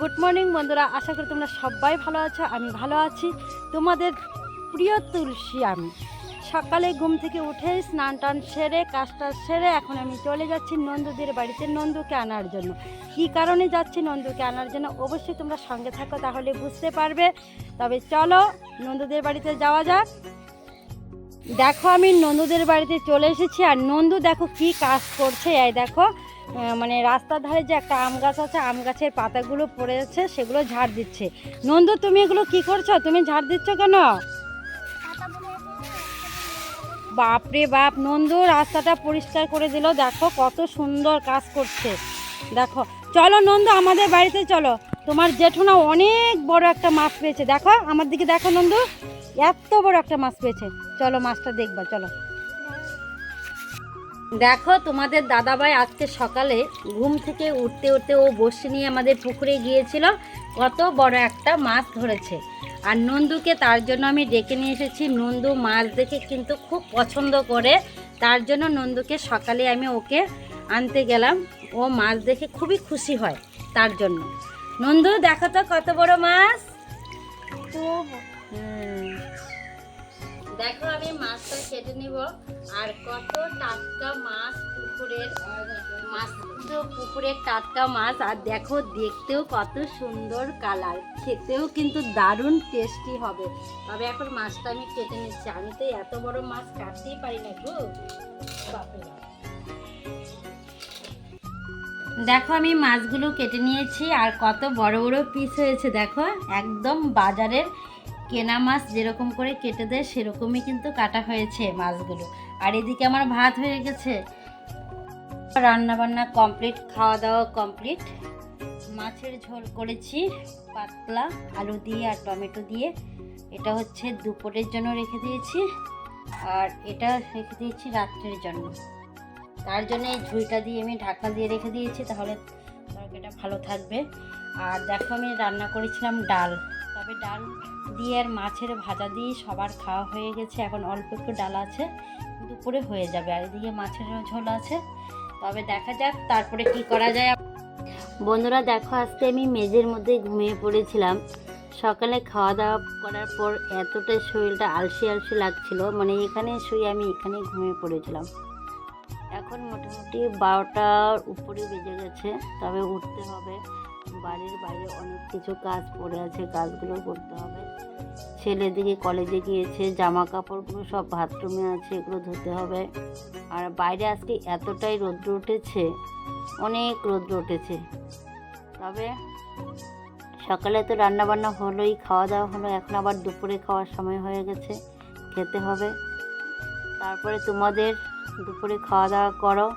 Good morning বন্ধুরা, আশা করি তোমরা সবাই ভালো আছো। আমি ভালো আছি। তোমাদের প্রিয় তুলসী। আমি সকালে ঘুম থেকে উঠে স্নান টান সেরে কাজটা সেরে এখন আমি চলে যাচ্ছি নন্দুদের বাড়িতে নন্দুকে আনার জন্য। কী কারণে যাচ্ছি নন্দুকে আনার জন্য অবশ্যই তোমরা সঙ্গে থাকো, তাহলে বুঝতে পারবে। তবে চলো নন্দুদের বাড়িতে যাওয়া যাক। দেখো আমি নন্দুদের বাড়িতে চলে এসেছি, আর নন্দু দেখো কি কাজ করছে। এই দেখো মানে রাস্তার ধারে যে একটা আম গাছ আছে, আম গাছের পাতাগুলো পড়ে যাচ্ছে, সেগুলো ঝাড় দিচ্ছে। নন্দু তুমি এগুলো কি করছো? তুমি ঝাড় দিচ্ছ কেন? বাপরে বাপ, নন্দু রাস্তাটা পরিষ্কার করে দিল। দেখো কত সুন্দর কাজ করছে। দেখো চলো নন্দু আমাদের বাড়িতে চলো। তোমার জেঠুনা অনেক বড় একটা মাছ পেয়েছে। দেখো আমার দিকে দেখো নন্দু, এত বড় একটা মাছ পেয়েছে। চলো মাছটা দেখবা, চলো। দেখো তোমাদের দাদাভাই আজকে সকালে ঘুম থেকে উঠতে উঠতে ও বসে নিয়ে আমাদের পুকুরে গিয়েছিল, কত বড় একটা মাছ ধরেছে। আর নন্দুকে তার জন্য আমি ডেকে নিয়ে এসেছি। নন্দু মাছ দেখে কিন্তু খুব পছন্দ করে, তার জন্য নন্দুকে সকালে আমি ওকে আনতে গেলাম। ও মাছ দেখে খুবই খুশি হয়, তার জন্য। নন্দু দেখো তো কত বড় মাছ। দেখো আমি মাছটা কেটে নিব। আর কত টাটকা মাছ, পুকুরের টাটকা মাছ। আর দেখো দেখতেও কত সুন্দর কালার, খেতেও কিন্তু দারুণ টেস্টি হবে। তবে এখন মাছটা আমি কেটে নিচ্ছি। আমি তো এত বড় মাছ কাটতেই পারি না গো, বাপরে। দেখো আমি মাছগুলো কেটে নিয়েছি, আর কত বড় বড় পিস হয়েছে। দেখো একদম বাজারের কেনা মাছ যেরকম করে কেটে দেয় সেরকমই কিন্তু কাটা হয়েছে মাছগুলো। আর এদিকে আমার ভাত হয়ে গেছে, রান্না বান্না কমপ্লিট, খাওয়া দাওয়া কমপ্লিট। মাছের ঝোল করেছি পাতলা আলু দিয়ে আর টমেটো দিয়ে। এটা হচ্ছে দুপুরের জন্য রেখে দিয়েছি, আর এটা রেখে দিয়েছি রাত্রের জন্য। তার জন্য এই ঝুঁইটা দিয়ে আমি ঢাকনা দিয়ে রেখে দিয়েছি, তাহলে তরকারিটা ভালো থাকবে। আর দেখো আমি রান্না করেছিলাম ডাল। তবে ডাল দিয়ে আর মাছের ভাজা দিয়ে সবার খাওয়া হয়ে গেছে। এখন অল্প একটু ডাল আছে, দুপুরে হয়ে যাবে। আর এদিকে মাছের ঝোল আছে। তবে দেখা যাক তারপরে কি করা যায়। বন্ধুরা দেখো আজকে আমি মেঝের মধ্যে ঘুমিয়ে পড়েছিলাম। সকালে খাওয়া দাওয়া করার পর এতটাই শরীরটা আলসি আলসি লাগছিল, মানে এখানে শুয়ে আমি এখানে ঘুমিয়ে পড়েছিলাম। এখন মোটামুটি 12টার উপরে বেজে গেছে। তবে উঠতে হবে, বাড়ির বাইরে অনেক কিছু কাজ পড়ে আছে, কাজগুলো করতে হবে। ছেলে দিকে কলেজে গিয়েছে, জামা কাপড়গুলো সব বাথরুমে আছে, এগুলো ধুতে হবে। আর বাইরে আজকে এতটাই রৌদ্র উঠেছে, অনেক রৌদ্র উঠেছে। তবে সকালে তো রান্না বান্না হলোই, খাওয়া দাওয়া হলো। এখন আবার দুপুরে খাওয়ার সময় হয়ে গেছে, খেতে হবে। তারপরে তোমাদের দুপুরে খাওয়া দাওয়া করো।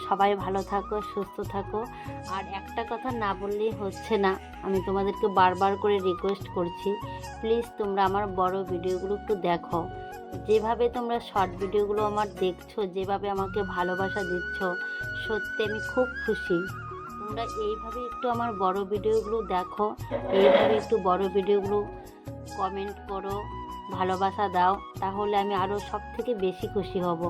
সবাই ভালো থাকো, সুস্থ থাকো। আর একটা কথা না বললেই হচ্ছে না, আমি তোমাদেরকে বারবার করে রিকোয়েস্ট করছি, প্লিজ তোমরা আমার বড় ভিডিওগুলো একটু দেখো। যেভাবে তোমরা শর্ট ভিডিওগুলো আমার দেখছো, যেভাবে আমাকে ভালোবাসা দিচ্ছ, সত্যি আমি খুব খুশি। তোমরা এইভাবে একটু আমার বড় ভিডিওগুলো দেখো, এইভাবে একটু বড় ভিডিওগুলো কমেন্ট করো, ভালোবাসা দাও, তাহলে আমি আরও সব থেকে বেশি খুশি হব।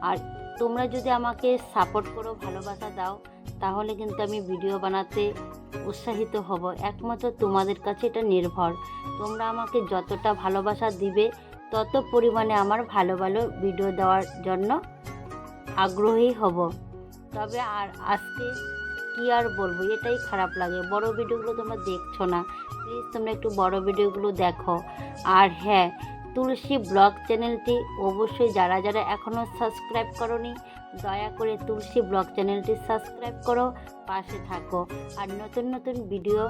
আর তোমরা যদি আমাকে সাপোর্ট করো, ভালোবাসা দাও, তাহলে কিন্তু আমি ভিডিও বানাতে উৎসাহিত হব। একমাত্র তোমাদের কাছে এটা নির্ভর। তোমরা আমাকে যতটা ভালোবাসা দিবে, তত পরিমাণে আমার ভালো ভালো ভিডিও দেওয়ার জন্য আগ্রহী হব। তবে আর আজকে কি আর বলবো, এটাই খারাপ লাগে, বড় ভিডিওগুলো তোমরা দেখছো না। প্লিজ তোমরা একটু বড় ভিডিওগুলো দেখো। আর হ্যাঁ, তুলসী ব্লগ চ্যানেলটি অবশ্যই যারা যারা এখনও সাবস্ক্রাইব করোনি, দয়া করে তুলসী ব্লগ চ্যানেলটি সাবস্ক্রাইব করো, পাশে থাকো। আর নতুন নতুন ভিডিও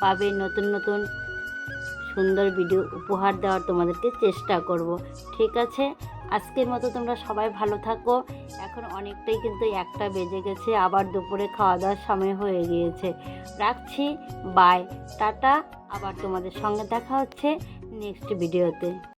পাবে, নতুন নতুন সুন্দর ভিডিও উপহার দেওয়ার তোমাদেরকে চেষ্টা করব। ঠিক আছে, আজকের মতো তোমরা সবাই ভালো থাকো। এখন অনেকটাই কিন্তু 1টা বেজে গেছে, আবার দুপুরে খাওয়া দাওয়ার সময় হয়ে গিয়েছে। রাখছি, বাই, টাটা। আবার তোমাদের সঙ্গে দেখা হচ্ছে নেক্সট ভিডিওতে।